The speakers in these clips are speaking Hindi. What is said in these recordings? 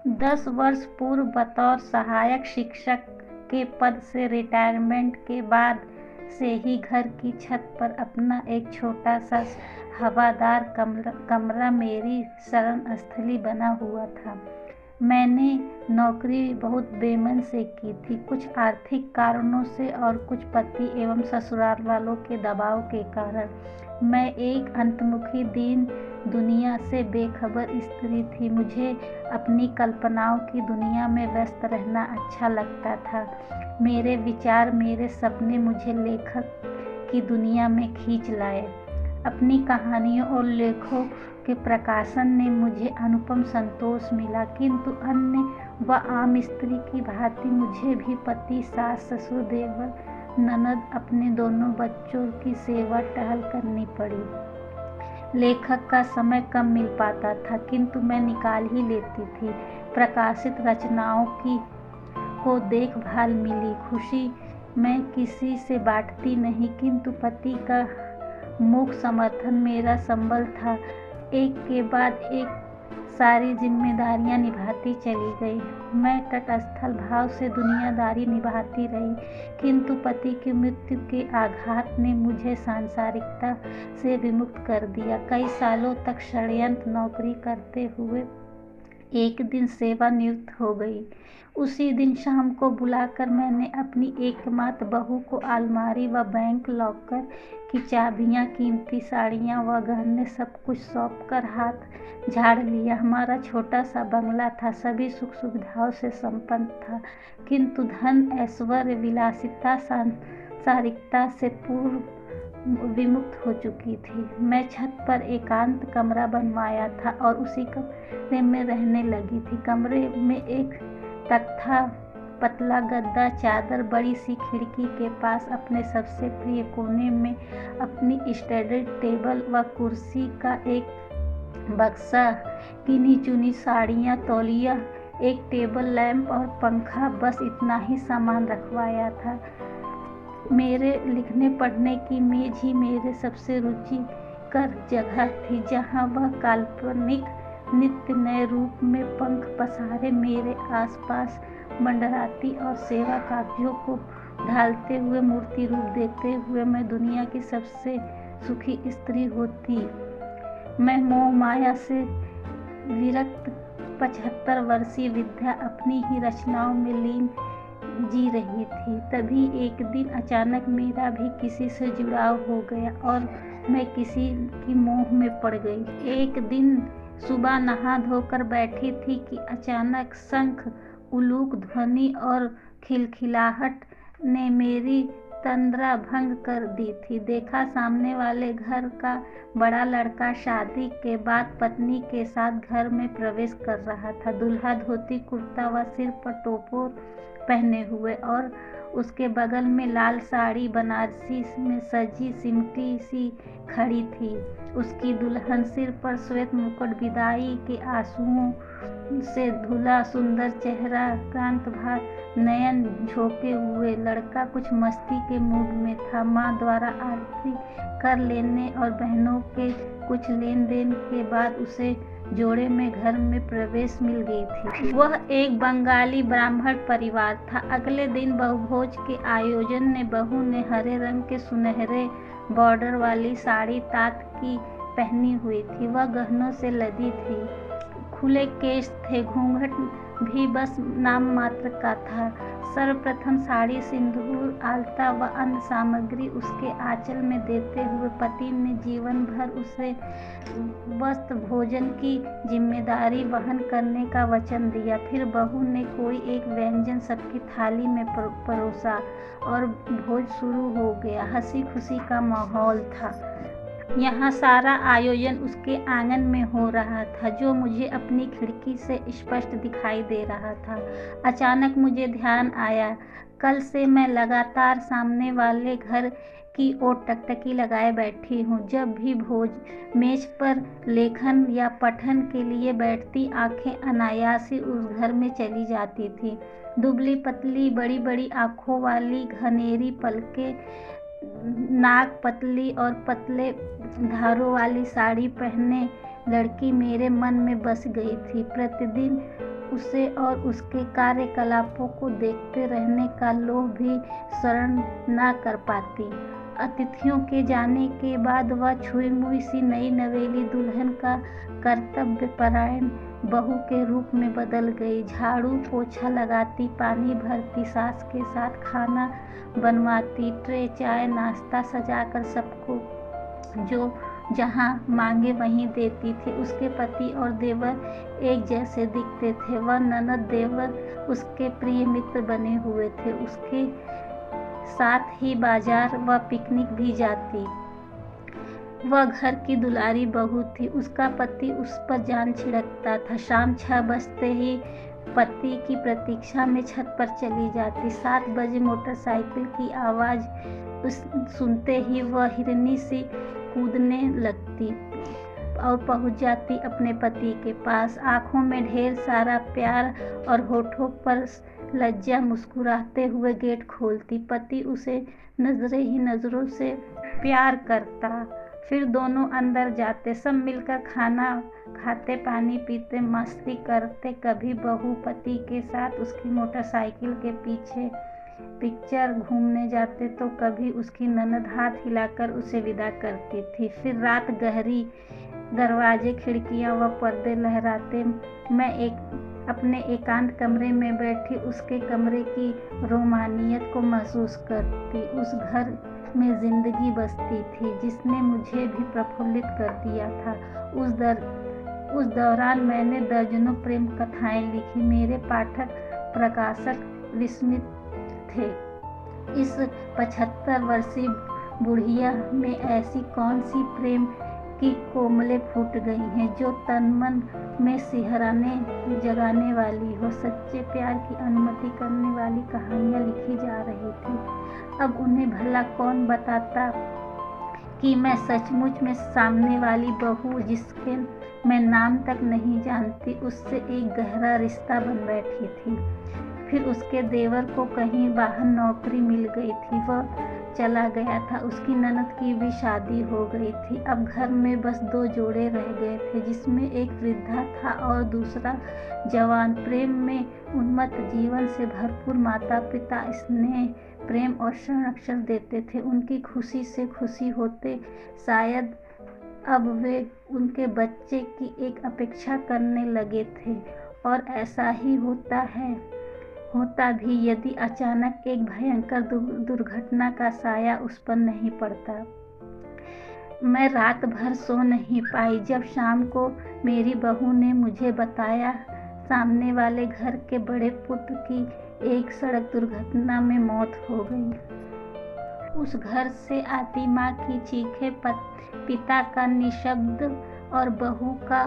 10 वर्ष पूर्व बतौर सहायक शिक्षक के पद से रिटायरमेंट के बाद से ही घर की छत पर अपना एक छोटा सा हवादार कमरा मेरी शरण स्थली बना हुआ था। मैंने नौकरी बहुत बेमन से की थी, कुछ आर्थिक कारणों से और कुछ पति एवं ससुराल वालों के दबाव के कारण। मैं एक अंतर्मुखी दीन दुनिया से बेखबर स्त्री थी। मुझे अपनी कल्पनाओं की दुनिया में व्यस्त रहना अच्छा लगता था। मेरे विचार, मेरे सपने मुझे लेखक की दुनिया में खींच लाए। अपनी कहानियों और लेखों के प्रकाशन ने मुझे अनुपम संतोष मिला, किंतु अन्य व आम स्त्री की भांति मुझे भी पति, सास, ससुर, देवर, ननद, अपने दोनों बच्चों की सेवा टहल करनी पड़ी। लेखक का समय कम मिल पाता था, किंतु मैं निकाल ही लेती थी। प्रकाशित रचनाओं की को देखभाल मिली खुशी मैं किसी से बांटती नहीं, किंतु पति का मूक समर्थन मेरा संबल था। एक के बाद एक सारी जिम्मेदारियां निभाती चली गई। मैं तटस्थल भाव से दुनियादारी निभाती रही, किंतु पति की मृत्यु के आघात ने मुझे सांसारिकता से विमुक्त कर दिया। कई सालों तक षड्यंत्र नौकरी करते हुए एक दिन सेवानिवृत्त हो गई। उसी दिन शाम को बुलाकर मैंने अपनी एकमात्र बहू को अलमारी व बैंक लॉकर की चाबियां, कीमती साड़ियां व गहने सब कुछ सौंपकर हाथ झाड़ लिया। हमारा छोटा सा बंगला था, सभी सुख सुविधाओं से संपन्न था, किंतु धन, ऐश्वर्य, विलासिता, सांसारिकता से पूर्व विमुक्त हो चुकी थी। मैं छत पर एकांत कमरा बनवाया था और उसी कमरे में रहने लगी थी। कमरे में एक तख्ता, पतला गद्दा, चादर, बड़ी सी खिड़की के पास अपने सबसे प्रिय कोने में अपनी स्टडी टेबल व कुर्सी का एक बक्सा, गिनी चुनी साड़ियाँ, तौलिया, एक टेबल लैंप और पंखा, बस इतना ही सामान रखवाया था। मेरे लिखने पढ़ने की मेज ही मेरे सबसे रुचिकर जगह थी, जहाँ वह काल्पनिक नित्य नए रूप में पंख पसारे मेरे आसपास मंडराती और सेवा काव्यों को ढालते हुए मूर्ति रूप देते हुए मैं दुनिया की सबसे सुखी स्त्री होती। मैं मोह माया से विरक्त 75 वर्षीय विद्या अपनी ही रचनाओं में लीन जी रही थी। तभी एक दिन अचानक मेरा भी किसी से जुड़ाव हो गया और मैं किसी की मोह में पड़ गई। एक दिन सुबह नहा धोकर बैठी थी कि अचानक शंख, उलूक ध्वनि और खिलखिलाहट ने मेरी तंद्रा भंग कर दी थी। देखा सामने वाले घर का बड़ा लड़का शादी के बाद पत्नी के साथ घर में प्रवेश कर रहा था। दूल्हा धोती कुर्ता व सिर पर टोपो पहने हुए और उसके बगल में लाल साड़ी बनारसी में सजी सिमटी सी खड़ी थी। उसकी दुल्हन सिर पर श्वेत मुकुट, विदाई के आंसुओं से धुला सुंदर चेहरा, क्रांत भार नयन झोंके हुए। लड़का कुछ मस्ती के मूड में था। माँ द्वारा आरती कर लेने और बहनों के कुछ लेन देन के बाद उसे जोड़े में घर में प्रवेश मिल गई थी। वह एक बंगाली ब्राह्मण परिवार था। अगले दिन बहुभोज के आयोजन ने बहू ने हरे रंग के सुनहरे बॉर्डर वाली साड़ी तात की पहनी हुई थी। वह गहनों से लदी थी। खुले केश थे, घूंघट भी बस नाम मात्र का था। सर्वप्रथम साड़ी, सिंदूर, आलता व अन्य सामग्री उसके आंचल में देते हुए पति ने जीवन भर उसे वस्त्र भोजन की जिम्मेदारी वहन करने का वचन दिया। फिर बहू ने कोई एक व्यंजन सबकी थाली में परोसा और भोज शुरू हो गया। हंसी खुशी का माहौल था। यहाँ सारा आयोजन उसके आंगन में हो रहा था, जो मुझे अपनी खिड़की से स्पष्ट दिखाई दे रहा था। अचानक मुझे ध्यान आया, कल से मैं लगातार सामने वाले घर की ओर टकटकी लगाए बैठी हूँ। जब भी भोज मेज पर लेखन या पठन के लिए बैठती, आंखें अनायास ही उस घर में चली जाती थी। दुबली पतली, बड़ी बड़ी आँखों वाली, घनेरी पलकें, नाक पतली और पतले धारों वाली साड़ी पहने लड़की मेरे मन में बस गई थी। प्रतिदिन उसे और उसके कार्यकलापों को देखते रहने का लोभ भी सहन न कर पाती। अतिथियों के जाने के बाद वह छुई मुई सी नई नवेली दुल्हन का कर्तव्यपरायण बहू के रूप में बदल गई। झाड़ू पोछा लगाती, पानी भरती, सास के साथ खाना बनवाती, ट्रे चाय नाश्ता सजाकर सबको जो जहाँ मांगे वहीं देती थी। उसके पति और देवर एक जैसे दिखते थे। वह ननद देवर उसके प्रिय मित्र बने हुए थे। उसके साथ ही बाजार व पिकनिक भी जाती। वह घर की दुलारी बहू थी। उसका पति उस पर जान छिड़कता था। शाम 6 बजते ही पति की प्रतीक्षा में छत पर चली जाती। 7 बजे मोटरसाइकिल की आवाज़ सुनते ही वह हिरनी सी कूदने लगती और पहुंच जाती अपने पति के पास। आंखों में ढेर सारा प्यार और होठों पर लज्जा, मुस्कुराते हुए गेट खोलती। पति उसे नजरे ही नज़रों से प्यार करता। फिर दोनों अंदर जाते, सब मिलकर खाना खाते, पानी पीते, मस्ती करते। कभी बहू पति के साथ उसकी मोटरसाइकिल के पीछे पिक्चर घूमने जाते तो कभी उसकी ननद हाथ हिलाकर उसे विदा करती थी। फिर रात गहरी, दरवाजे खिड़कियां व पर्दे लहराते। मैं अपने एकांत कमरे में बैठी उसके कमरे की रोमानियत को महसूस करती। उस घर में जिंदगी बसती थी जिसने मुझे भी प्रफुल्लित कर दिया था। उस दौरान मैंने दर्जनों प्रेम कथाएं लिखी। मेरे पाठक प्रकाशक विस्मित थे। इस 75 वर्षीय बुढ़िया में ऐसी कौन सी प्रेम की कोमलें फूट गई हैं जो तन मन में सिहराने जगाने वाली हो। सच्चे प्यार की अनुमति करने वाली कहानियां लिखी जा रही थी। अब उन्हें भला कौन बताता कि मैं सचमुच में सामने वाली बहू, जिसके मैं नाम तक नहीं जानती, उससे एक गहरा रिश्ता बन बैठी थी। फिर उसके देवर को कहीं बाहर नौकरी मिल गई थी। वह चला गया था। उसकी ननद की भी शादी हो गई थी। अब घर में बस 2 जोड़े रह गए थे, जिसमें एक वृद्धा था और दूसरा जवान। प्रेम में उन्मत्त, जीवन से भरपूर माता पिता स्नेह, प्रेम और संरक्षण देते थे। उनकी खुशी से खुशी होते। शायद अब वे उनके बच्चे की एक अपेक्षा करने लगे थे। और ऐसा ही होता भी यदि अचानक एक भयंकर दुर्घटना का साया उस पर नहीं पड़ता। मैं रात भर सो नहीं पाई। जब शाम को मेरी बहू ने मुझे बताया सामने वाले घर के बड़े पुत्र की एक सड़क दुर्घटना में मौत हो गई। उस घर से आती माँ की चीखें, पिता का निशब्द और बहू का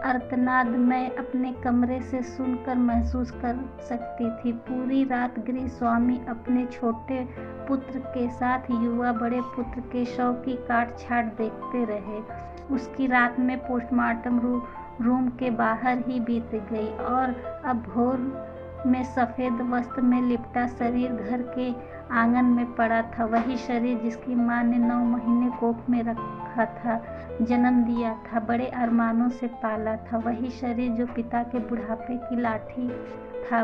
अर्तनाद मैं अपने कमरे से सुनकर महसूस कर सकती थी। पूरी रात गृह स्वामी अपने छोटे पुत्र के साथ युवा बड़े पुत्र के शव की काट छाट देखते रहे। उसकी रात में पोस्टमार्टम रूम के बाहर ही बीत गई और अब भोर में सफ़ेद वस्त्र में लिपटा शरीर घर के आंगन में पड़ा था। वही शरीर जिसकी माँ ने 9 महीने कोख में रखा था, जन्म दिया था, बड़े अरमानों से पाला था। वही शरीर जो पिता के बुढ़ापे की लाठी था,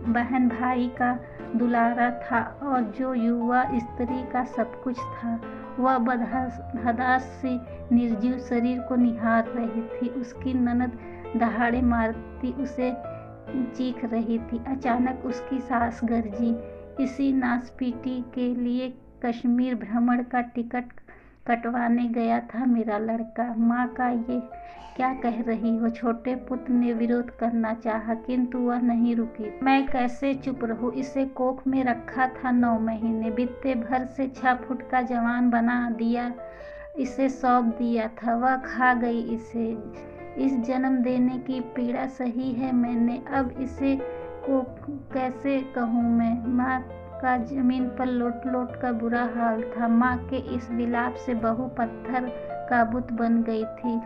बहन भाई का दुलारा था और जो युवा स्त्री का सब कुछ था। वह बदहदास सी निर्जीव शरीर को निहार रही थी। उसकी ननद दहाड़े मारती उसे चीख रही थी। अचानक उसकी सास गरजी, इसी नासपीटी के लिए कश्मीर भ्रमण का टिकट कटवाने गया था मेरा लड़का। माँ का ये क्या कह रही हो? छोटे पुत्र ने विरोध करना चाहा, किंतु वह नहीं रुकी। मैं कैसे चुप रहूं? इसे कोख में रखा था 9 महीने, बित्ते भर से 6 फुट का जवान बना दिया, इसे सौंप दिया था। वह खा गई इसे। इस जन्म देने की पीड़ा सही है मैंने, अब इसे को कैसे कहूँ मैं? माँ का जमीन पर लोट लोट का बुरा हाल था। माँ के इस विलाप से बहू पत्थर का बुत बन गई थी।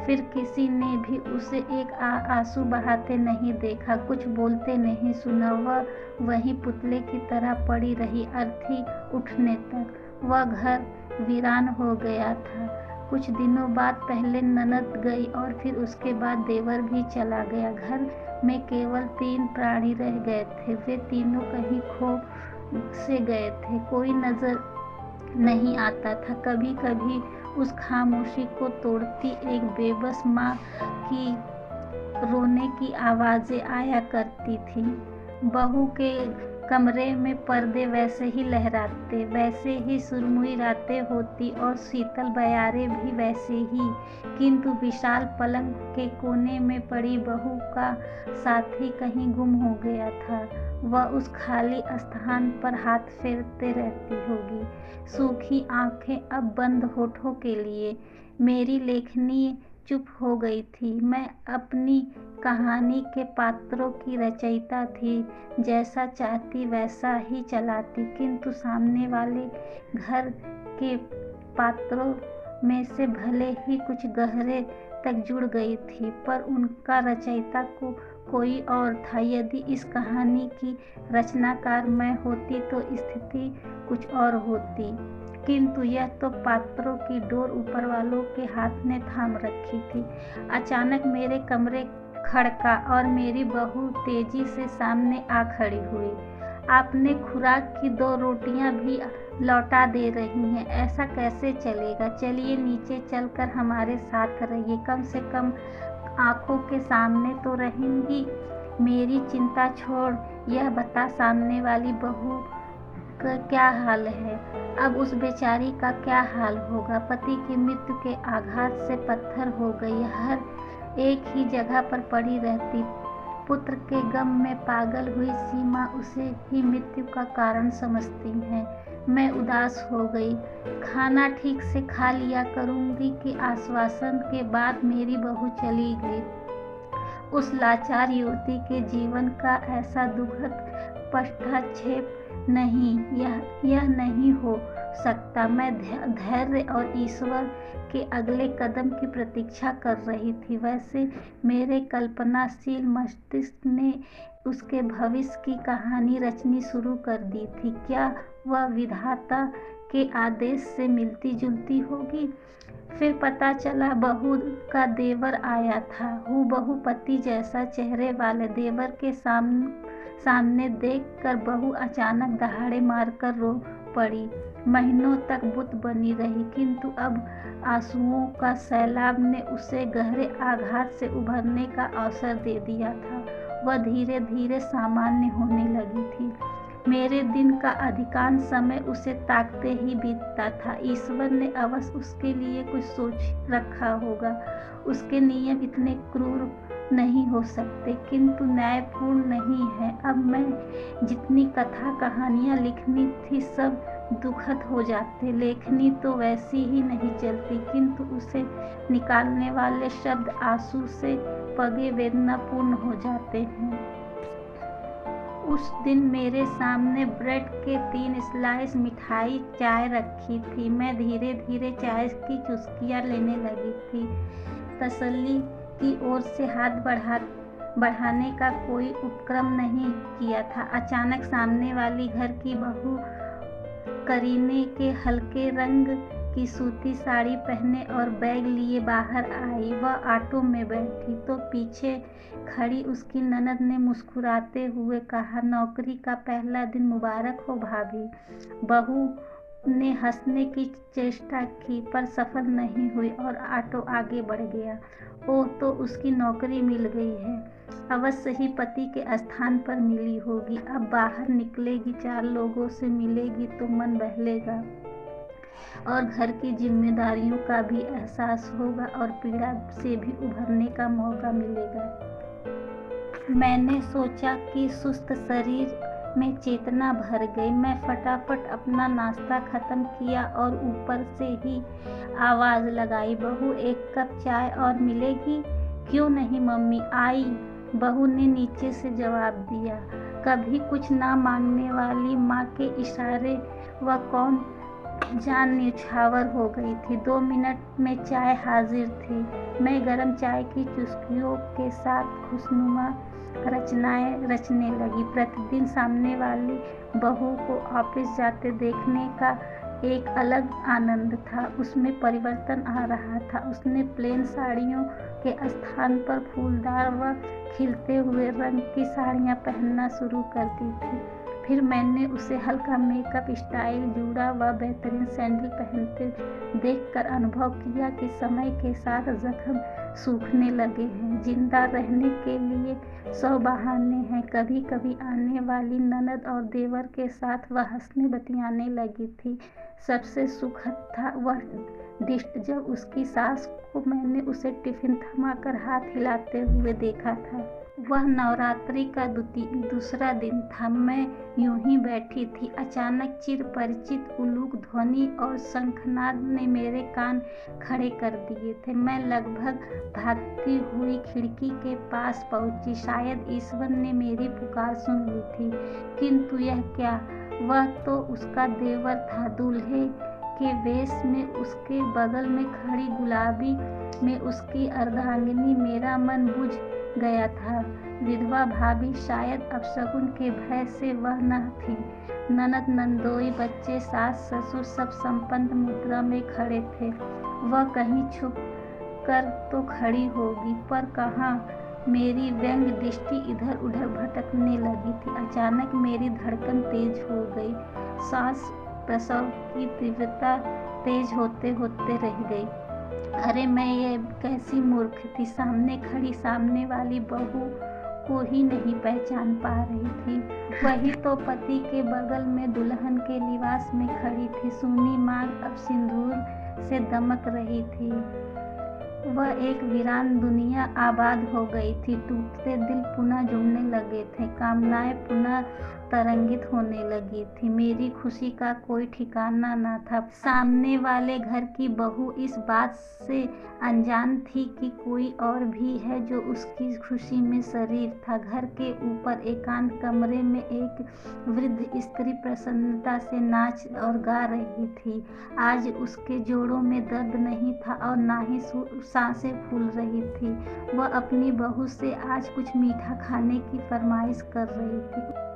फिर किसी ने भी उसे एक आंसू बहाते नहीं देखा, कुछ बोलते नहीं सुना। वह वहीं पुतले की तरह पड़ी रही अर्थी उठने तक। वह घर वीरान हो गया था। कुछ दिनों बाद पहले ननद गई और फिर उसके बाद देवर भी चला गया। घर में केवल 3 प्राणी रह गए थे। वे तीनों कहीं खो से गए थे, कोई नजर नहीं आता था। कभी कभी उस खामोशी को तोड़ती एक बेबस माँ की रोने की आवाजें आया करती थी। बहू के कमरे में पर्दे वैसे ही लहराते, वैसे ही सुरमुई रातें होती और शीतल बयारें भी वैसे ही, किंतु विशाल पलंग के कोने में पड़ी बहू का साथी कहीं गुम हो गया था। वह उस खाली स्थान पर हाथ फेरते रहती होगी, सूखी आंखें अब बंद होठों के लिए। मेरी लेखनी चुप हो गई थी। मैं अपनी कहानी के पात्रों की रचयिता थी, जैसा चाहती वैसा ही चलाती, किंतु सामने वाले घर के पात्रों में से भले ही कुछ गहरे तक जुड़ गई थी, पर उनका रचयिता को कोई और था। यदि इस कहानी की रचनाकार मैं होती तो स्थिति कुछ और होती, किंतु यह तो पात्रों की डोर ऊपर वालों के हाथ ने थाम रखी थी। अचानक मेरे कमरे खड़का और मेरी बहू तेजी से सामने आ खड़ी हुई। आपने खुराक की 2 रोटियां भी लौटा दे रही हैं, ऐसा कैसे चलेगा? चलिए नीचे चलकर हमारे साथ रहिए, कम से कम आंखों के सामने तो रहेंगी। मेरी चिंता छोड़, यह बता सामने वाली बहू का क्या हाल है? अब उस बेचारी का क्या हाल होगा? पति की मृत्यु के आघात से पत्थर हो गई, हर एक ही जगह पर पड़ी रहती। पुत्र के गम में पागल हुई सीमा उसे ही मृत्यु का कारण समझती है। मैं उदास हो गई। खाना ठीक से खा लिया करूंगी के आश्वासन के बाद मेरी बहू चली गई। उस लाचार युवती के जीवन का ऐसा दुखद पश्चाताप नहीं, यह नहीं हो सकता। मैं धैर्य और ईश्वर के अगले कदम की प्रतीक्षा कर रही थी। वैसे मेरे कल्पनाशील मस्तिष्क ने उसके भविष्य की कहानी रचनी शुरू कर दी थी। क्या वह विधाता के आदेश से मिलती जुलती होगी? फिर पता चला बहू का देवर आया था। हूबहू पति जैसा चेहरे वाले देवर के सामने देखकर बहू अचानक दहाड़े मारकर रो पड़ी। महीनों तक बुत बनी रही, किंतु अब आंसुओं का सैलाब ने उसे गहरे आघात से उभरने का अवसर दे दिया था। वह धीरे धीरे सामान्य होने लगी थी। मेरे दिन का अधिकांश समय उसे ताकते ही बीतता था। ईश्वर ने अवश्य उसके लिए कुछ सोच रखा होगा। उसके नियम इतने क्रूर नहीं हो सकते, किंतु न्यायपूर्ण नहीं है। अब मैं जितनी कथा कहानियाँ लिखनी थी सब दुखद हो जाते। लेखनी तो वैसी ही नहीं चलती, किंतु उसे निकालने वाले शब्द आंसू से पगे वेदनापूर्ण हो जाते हैं। उस दिन मेरे सामने ब्रेड के 3 स्लाइस, मिठाई, चाय रखी थी। मैं धीरे धीरे चाय की चुस्कियाँ लेने लगी थी। तसल्ली की ओर से हाथ बढ़ाने का कोई उपक्रम नहीं किया था। अचानक सामने वाली घर की बहू करीने के हल्के रंग की सूती साड़ी पहने और बैग लिए बाहर आई। वह ऑटो में बैठी तो पीछे खड़ी उसकी ननद ने मुस्कुराते हुए कहा, नौकरी का पहला दिन मुबारक हो भाभी। बहू ने हंसने की चेष्टा की पर सफल नहीं हुई और ऑटो आगे बढ़ गया। ओह, तो उसकी नौकरी मिल गई है। अवश्य ही पति के स्थान पर मिली होगी। अब बाहर निकलेगी, 4 लोगों से मिलेगी तो मन बहलेगा और घर की जिम्मेदारियों का भी एहसास होगा और पीड़ा से भी उभरने का मौका मिलेगा। मैंने सोचा कि सुस्त शरीर में चेतना भर गई। मैं फटाफट अपना नाश्ता खत्म किया और ऊपर से ही आवाज लगाई, बहू 1 कप चाय और मिलेगी? क्यों नहीं मम्मी, आई, बहू ने नीचे से जवाब दिया। कभी कुछ ना मांगने वाली माँ के इशारे वह कौन जान न्यौछावर हो गई थी। 2 मिनट में चाय हाजिर थी। मैं गरम चाय की चुस्कियों के साथ खुशनुमा रचनाएं रचने लगी। प्रतिदिन सामने वाली बहू को ऑफिस जाते देखने का एक अलग आनंद था। उसमें परिवर्तन आ रहा था। उसने प्लेन साड़ियों के स्थान पर फूलदार व खिलते हुए रंग की साड़ियाँ पहनना शुरू कर दी थी। फिर मैंने उसे हल्का मेकअप, स्टाइल, जूड़ा व बेहतरीन सैंडल पहनते देखकर अनुभव किया कि समय के साथ जख्म सूखने लगे हैं। जिंदा रहने के लिए 100 बहाने हैं। कभी कभी आने वाली ननद और देवर के साथ वह हंसने बतियाने लगी थी। सबसे सुखद था वह डिस्ट जब उसकी सास को मैंने उसे टिफिन थमाकर हाथ हिलाते हुए देखा था। वह नवरात्रि का दूसरा दिन था। मैं यूं ही बैठी थी। अचानक चिर परिचित उलूक ध्वनि और शंखनाद ने मेरे कान खड़े कर दिए थे। मैं लगभग भागती हुई खिड़की के पास पहुंची। शायद ईश्वर ने मेरी पुकार सुन ली थी। किंतु यह क्या? वह तो उसका देवर था, दूल्हे के वेश में, उसके बगल में खड़ी गुलाबी में उसकी अर्धांगिनी। मेरा मन बुझ गया था। विधवा भाभी शायद अपशकुन के भय से वह न थी। ननद, नंदोई, बच्चे, सास, ससुर सब संपन्न मुद्रा में खड़े थे। वह कहीं छुप कर तो खड़ी होगी, पर कहाँ? मेरी व्यंग दृष्टि इधर उधर भटकने लगी थी। अचानक मेरी धड़कन तेज हो गई। सांस प्रसव की तीव्रता तेज होते होते रह गई। अरे मैं ये कैसी मूर्ख थी। सामने खड़ी सामने वाली बहू को ही नहीं पहचान पा रही थी। वही तो पति के बगल में दुल्हन के लिबास में खड़ी थी। सूनी मांग अब सिंदूर से दमक रही थी। वह एक वीरान दुनिया आबाद हो गई थी। टूटते दिल पुनः जुड़ने लगे थे। कामनाएं पुनः तरंगित होने लगी थी। मेरी खुशी का कोई ठिकाना न था। सामने वाले घर की बहू इस बात से अनजान थी कि कोई और भी है जो उसकी खुशी में शरीक था। घर के ऊपर एकांत कमरे में एक वृद्ध स्त्री प्रसन्नता से नाच और गा रही थी। आज उसके जोड़ों में दर्द नहीं था और ना ही सांसें फूल रही थी। वह अपनी बहू से आज कुछ मीठा खाने की फरमाइश कर रही थी।